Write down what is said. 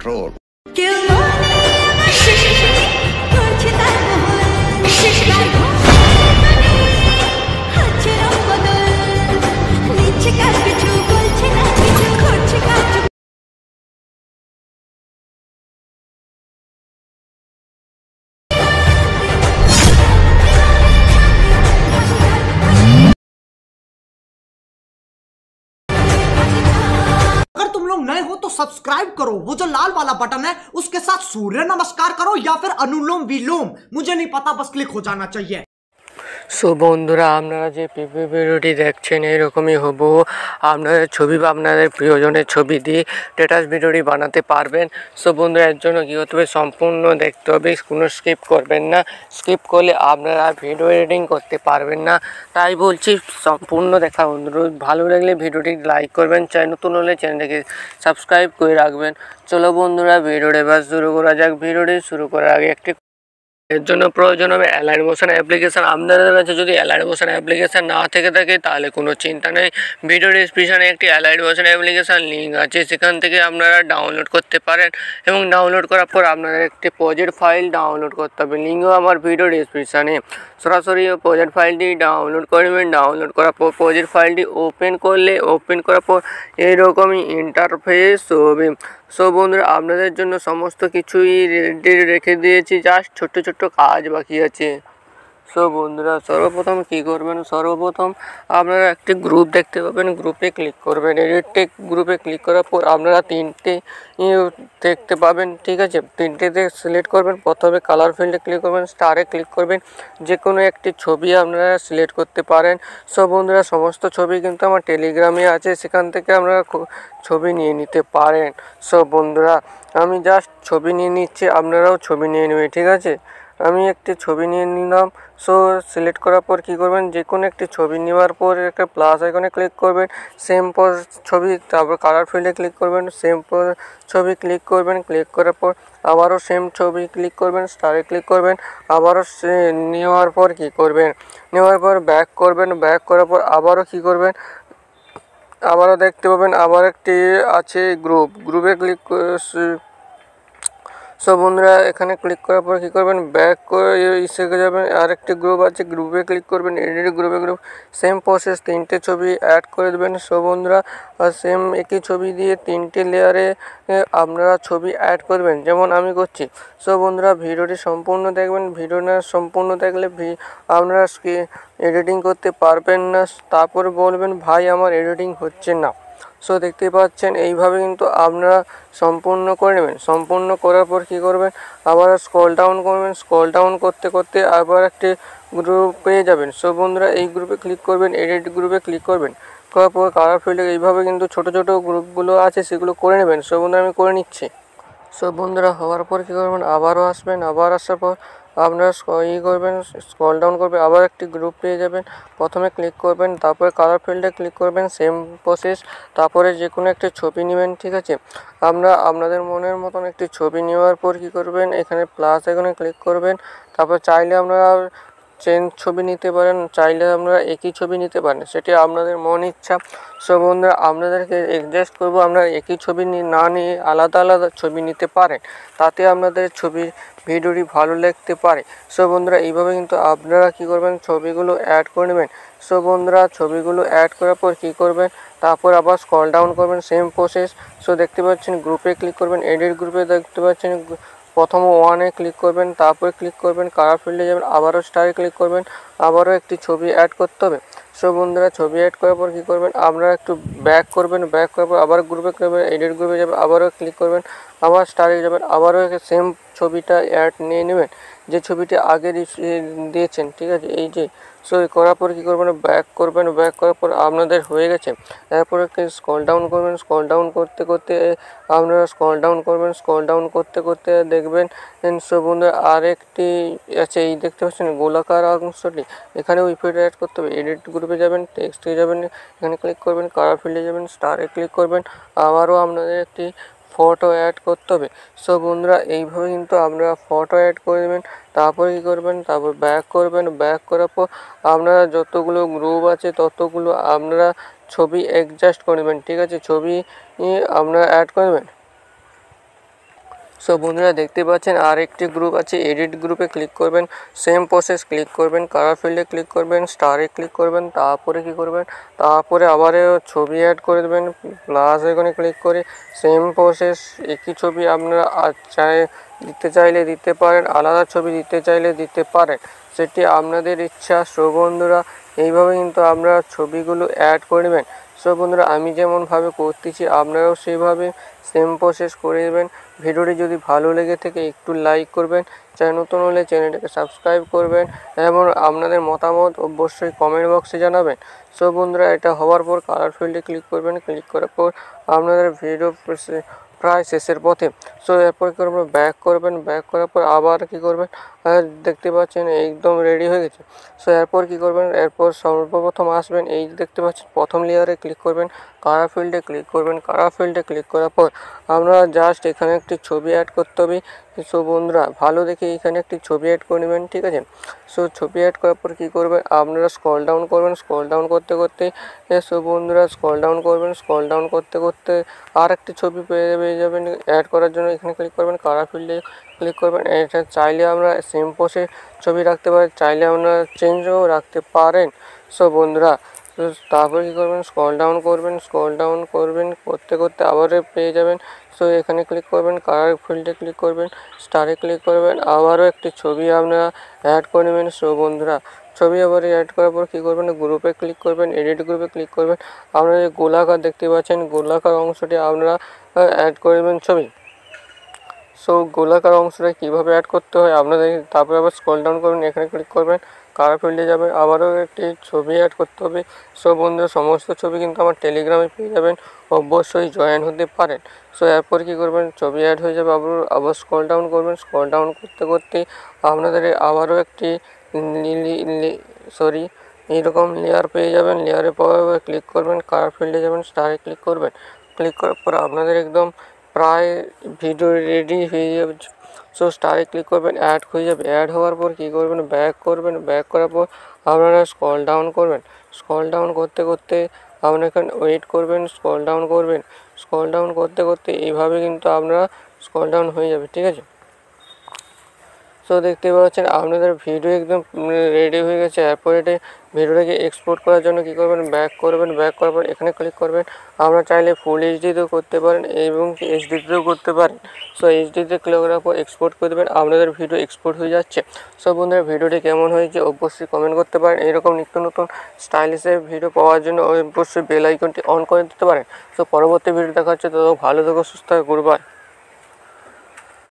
control. तुम लोग नए हो तो सब्सक्राइब करो, वो जो लाल वाला बटन है उसके साथ सूर्य नमस्कार करो या फिर अनुलोम विलोम, मुझे नहीं पता, बस क्लिक हो जाना चाहिए। सो বন্ধুরা আপনারা যে পিপি ভিডিওটি দেখছেন এরকমই হুবহু আপনাদের ছবি বা আপনাদের প্রিয়জনের ছবি দিয়ে স্ট্যাটাস ভিডিওটি বানাতে পারবেন। সো বন্ধুরা এর জন্য কী করতে হবে, সম্পূর্ণ দেখতে হবে, কোনো স্কিপ করবেন না। স্কিপ করলে আপনারা ভিডিও এডিটিং করতে পারবেন না, তাই বলছি সম্পূর্ণ দেখা। অনুরোধ, ভালো লাগলে ভিডিওটি লাইক করবেন, চ্যানেল নতুন হলে চ্যানেলটিকে সাবস্ক্রাইব করে রাখবেন। চলো বন্ধুরা ভিডিওটি এবার শুরু করা যাক। ভিডিওটি শুরু করার আগে একটি এর জন্য প্রয়োজন হবে অ্যালাইন মোশন অ্যাপ্লিকেশান। আপনাদের কাছে যদি অ্যালাইন মোশন অ্যাপ্লিকেশান না থেকে থাকে তাহলে কোনো চিন্তা নেই, ভিডিও ডিসক্রিপশানে একটি অ্যালাইন মোশন অ্যাপ্লিকেশান লিঙ্ক আছে, সেখান থেকে আপনারা ডাউনলোড করতে পারেন এবং ডাউনলোড করার পর আপনাদের একটি প্রজেক্ট ফাইল ডাউনলোড করতে হবে। লিঙ্কও আমার ভিডিও ডিসক্রিপশানে। সরাসরি প্রজেক্ট ফাইলটি ডাউনলোড করবেন। ডাউনলোড করার পর প্রজেক্ট ফাইলটি ওপেন করার পর এইরকমই ইন্টারফেস হবে। সো বন্ধুরা আপনাদের জন্য সমস্ত কিছুই রেডি রেখে দিয়েছি, জাস্ট ছোট্ট ছোট্ট কাজ বাকি আছে। সো বন্ধুরা সর্বপ্রথম কী করবেন, সর্বপ্রথম আপনারা একটি গ্রুপ দেখতে পাবেন, গ্রুপে ক্লিক করবেন। এডিট গ্রুপে ক্লিক করার পর আপনারা তিনটে দেখতে পাবেন, ঠিক আছে। তিনটেতে সিলেক্ট করবেন। প্রথমে কালার ফিল্ডে ক্লিক করবেন, স্টারে ক্লিক করবেন, যে কোনো একটি ছবি আপনারা সিলেক্ট করতে পারেন। সো বন্ধুরা সমস্ত ছবি কিন্তু আমার টেলিগ্রামে আছে, সেখান থেকে আপনারা ছবি নিয়ে নিতে পারেন। সো বন্ধুরা আমি জাস্ট ছবি নিয়ে নিচ্ছি, আপনারাও ছবি নিয়ে নেবেন, ঠিক আছে। আমি একটি ছবি নিয়ে নিলাম। সো সিলেক্ট করার পর কী করবেন, যে কোনো একটি ছবি নেওয়ার পর একটা প্লাস আইকনে ক্লিক করবেন, সেম ছবি, তারপর কালার ফিল্ডে ক্লিক করবেন, সেম ছবি ক্লিক করবেন। ক্লিক করার পর আবারও সেম ছবি ক্লিক করবেন, স্টারে ক্লিক করবেন, আবারও নেওয়ার পর কী করবেন, নেওয়ার পর ব্যাক করবেন। ব্যাক করার পর আবারও কী করবেন, আবারও দেখতে পাবেন আবার একটি আছে গ্রুপে ক্লিক। সো বন্ধুরা এখানে ক্লিক করার পর কী করবেন, ব্যাক করে শিখে যাবেন। আরেকটি গ্রুপ আছে, গ্রুপে ক্লিক করবেন, এডিট গ্রুপ সেম প্রসেস, তিনটে ছবি অ্যাড করে দেবেন। সো বন্ধুরা সেম একই ছবি দিয়ে তিনটে লেয়ারে আপনারা ছবি অ্যাড করবেন, যেমন আমি করছি। সো বন্ধুরা ভিডিওটি সম্পূর্ণ দেখবেন, ভিডিও না সম্পূর্ণ দেখলে আপনারা এডিটিং করতে পারবেন না, তারপরে বলবেন ভাই আমার এডিটিং হচ্ছে না। সো দেখতে পাচ্ছেন এইভাবে কিন্তু আপনারা সম্পূর্ণ করে নেবেন। সম্পূর্ণ করার পর কী করবেন, আবার স্ক্রল ডাউন করবেন। স্ক্রল ডাউন করতে করতে আবার একটি গ্রুপ পেয়ে যাবেন। সো বন্ধুরা এই গ্রুপে ক্লিক করবেন, এডিট গ্রুপে ক্লিক করবেন, করার পর কালার ফিল্ডে এইভাবে কিন্তু ছোটো ছোটো গ্রুপগুলো আছে সেগুলো করে নেবেন। সো বন্ধুরা আমি করে নিচ্ছি। সো বন্ধুরা হওয়ার পর কী করবেন, আবারও আসবেন। আবার আসার পর আপনারা করবেন, স্ক্রল ডাউন করবেন, আবার একটি গ্রুপ পেয়ে যাবেন। প্রথমে ক্লিক করবেন, তারপরে কালার ফিল্ডে ক্লিক করবেন, সেম প্রসেস, তারপরে যে কোনো একটি ছবি নেবেন, ঠিক আছে। আপনাদের মনের মতন একটি ছবি নেওয়ার পর কী করবেন, এখানে প্লাস এখানে ক্লিক করবেন। তারপর চাইলে আপনারা চেঞ্জ ছবি নিতে পারেন, চাইলে আপনারা একই ছবি নিতে পারেন, সেটি আপনাদের মন ইচ্ছা। সো বন্ধুরা আপনাদেরকে এডজাস্ট করবো, আপনারা একই ছবি না নিয়ে আলাদা আলাদা ছবি নিতে পারেন, তাতে আপনাদের ছবির ভিডিওটি ভালো লাগতে পারে। সো বন্ধুরা এইভাবে কিন্তু আপনারা কী করবেন, ছবিগুলো অ্যাড করে নেবেন। সো বন্ধুরা ছবিগুলো অ্যাড করার পর কী করবেন, তারপর আবার স্ক্রল ডাউন করবেন, সেম প্রসেস। সো দেখতে পাচ্ছেন গ্রুপে ক্লিক করবেন, এডিট গ্রুপে দেখতে পাচ্ছেন প্রথম ওয়ানে ক্লিক করবেন, তারপরে ক্লিক করবেন, কালার ফিল্ডে যাবেন, আবারও স্টারে ক্লিক করবেন, আবারও একটি ছবি অ্যাড করতে হবে। সো বন্ধুরা ছবি অ্যাড করার পর কী করবেন, আপনারা একটু ব্যাক করবেন। ব্যাক করার পর আবার গ্রুপে করবেন, এডিট গ্রুপে যাবেন, আবারও ক্লিক করবেন, আবার স্টারে যাবেন, আবারও সেম ছবিটা অ্যাড নিয়ে নেবেন, যে ছবিটি আগে দিয়েছেন, ঠিক আছে, এই যে। সো করার পর কী করবেন, ব্যাক করবেন। ব্যাক করার পর আপনাদের হয়ে গেছে। তারপরে স্ক্রল ডাউন করবেন, স্ক্রল ডাউন করতে করতে আপনারা স্ক্রল ডাউন করবেন, স্ক্রল ডাউন করতে করতে দেখবেন। সো বন্ধুরা আরেকটি আছে, এই দেখতে পাচ্ছেন গোলাকার অংশটি, এখানেও ইফেক্ট অ্যাড করতে হবে। এডিট গ্রুপে যাবেন, টেক্সটে যাবেন, এখানে ক্লিক করবেন, কালার ফিল্ডে যাবেন, স্টারে ক্লিক করবেন, আবারও আপনাদের একটি ফটো অ্যাড করতে হবে। সো বন্ধুরা এইভাবে কিন্তু আপনারা ফটো অ্যাড করে দেবেন। তারপরে কী করবেন, তারপর ব্যাক করবেন। ব্যাক করার পর আপনারা যতগুলো গ্রুপ আছে ততগুলো আপনারা ছবি অ্যাডজাস্ট করে নেবেন, ঠিক আছে। ছবি আপনারা অ্যাড করে দেবেন। সো বন্ধুরা দেখতে পাচ্ছেন আরেকটি গ্রুপ আছে, এডিট গ্রুপে ক্লিক করবেন, সেম প্রসেস ক্লিক করবেন, কালার ফিল্ডে ক্লিক করবেন, স্টারে ক্লিক করবেন, তারপরে কি করবেন, তারপরে আবার ছবি অ্যাড করে দেবেন, প্লাস এখানে ক্লিক করে সেম প্রসেস, একই ছবি আপনারা দিতে চাইলে দিতে পারেন, আলাদা ছবি দিতে চাইলে দিতে পারেন, সেটি আপনাদের ইচ্ছা। সো বন্ধুরা এইভাবে কিন্তু আপনারা ছবিগুলো অ্যাড করবেন। সো বন্ধুরা আমি যেমনভাবে করতেছি আপনারাও সেইভাবে সেম প্রসেস করে দেবেন। ভিডিওটি যদি ভালো লেগে থাকে একটু লাইক করবেন, চ্যানেল নতুন হলে চ্যানেলটাকে সাবস্ক্রাইব করবেন এবং আপনাদের মতামত অবশ্যই কমেন্ট বক্সে জানাবেন। সো বন্ধুরা এটা হওয়ার পর কালার ফিল্ডে ক্লিক করবেন, ক্লিক করার পর আপনাদের ভিডিও প্রায় শেষের পথে। সো এরপর কী করবেন, ব্যাক করবেন, ব্যাক করার পর আবার কী করবেন, দেখতে পাচ্ছেন একদম রেডি হয়ে গেছে। সো এরপর কী করবেন, এরপর সর্বপ্রথম আসবেন, এই দেখতে পাচ্ছেন প্রথম লেয়ারে ক্লিক করবেন, কালার ফিল্ডে ক্লিক করবেন, কালার ফিল্ডে ক্লিক করার পর আপনারা জাস্ট এখানে একটি ছবি অ্যাড করতে হবে। সো বন্ধুরা ভালো দেখে এখানে একটি ছবি অ্যাড করে নেবেন, ঠিক আছে। সো ছবি অ্যাড করার পর কী করবেন, আপনারা স্ক্রল ডাউন করবেন, স্ক্রল ডাউন করতে করতে সো বন্ধুরা স্ক্রল ডাউন করবেন, স্ক্রল ডাউন করতে করতে আর একটি ছবি পেয়ে যাবেন অ্যাড করার জন্য। এখানে ক্লিক করবেন, কালার ফিল্ডে ক্লিক করবেন। এটা চাইলে আমরা সেম পোসে ছবি রাখতে পারি, চাইলে আমরা চেঞ্জও রাখতে পারেন। সো বন্ধুরা তারপরে কী করবেন, স্ক্রল ডাউন করবেন, স্ক্রল ডাউন করবেন করতে করতে আবারও পেয়ে যাবেন। সো এখানে ক্লিক করবেন, কালার ফিল্ডে ক্লিক করবেন, স্টারে ক্লিক করবেন, আবারও একটি ছবি আপনারা অ্যাড করে নেবেন। সো বন্ধুরা ছবি আবার অ্যাড করার পর কী করবেন, গ্রুপে ক্লিক করবেন, এডিট গ্রুপে ক্লিক করবেন। আপনারা যে গোলাকার দেখতে পাচ্ছেন গোলাকার অংশটি আপনারা অ্যাড করে নেবেন ছবি। সো গোলাকার অংশটা কীভাবে অ্যাড করতে হয় আপনাদের, তারপরে আবার স্ক্রল ডাউন করবেন, এখানে ক্লিক করবেন, কালার ফিল্ডে যাবেন, আবারও একটি ছবি অ্যাড করতে হবে। সো বন্ধুরা সমস্ত ছবি কিন্তু আমার টেলিগ্রামে পেয়ে যাবেন, অবশ্যই জয়েন হতে পারেন। সো এরপর কী করবেন, ছবি অ্যাড হয়ে যাবে, আবার স্ক্রল ডাউন করবেন, স্ক্রল ডাউন করতে করতে আপনাদের আবারও একটি এইরকম লেয়ার পেয়ে যাবেন। লেয়ারের পর ক্লিক করবেন, কালার ফিল্ডে যাবেন, স্টারে ক্লিক করবেন, ক্লিক করার পর আপনাদের একদম প্রায় ভিডিও রেডি হয়ে যাবে। সো স্টারে ক্লিক করবেন, অ্যাড হয়ে যাবে। অ্যাড হওয়ার পর কী করবেন, ব্যাক করবেন, ব্যাক করার পর আপনারা স্ক্রল ডাউন করবেন, স্ক্রল ডাউন করতে করতে আপনারা এখানে ওয়েট করবেন, স্ক্রল ডাউন করবেন, স্ক্রল ডাউন করতে করতে এইভাবে কিন্তু আপনারা স্ক্রল ডাউন হয়ে যাবে, ঠিক আছে। সো দেখতে পাচ্ছেন আপনাদের ভিডিও একদম রেডি হয়ে গেছে। এরপর এটা ভিডিওটাকে এক্সপোর্ট করার জন্য কী করবেন, ব্যাক করবেন, ব্যাক করার পর এখানে ক্লিক করবেন। আপনারা চাইলে ফুল এইচডিতেও করতে পারেন এবং এইচডিতেও করতে পারেন। সো এইচডিতে ক্লিক করার পর এক্সপোর্ট করে দেবেন, আপনাদের ভিডিও এক্সপোর্ট হয়ে যাচ্ছে। সো বন্ধুরা ভিডিওটি কেমন হয়েছে অবশ্যই কমেন্ট করতে পারেন। এরকম নিত্য নতুন স্টাইলিশের ভিডিও পাওয়ার জন্য অবশ্যই বেল আইকনটি অন করে দিতে পারেন। সো পরবর্তী ভিডিও দেখা হচ্ছে, তো ভালো থেকো, সুস্থ থাকো, গুড বাই।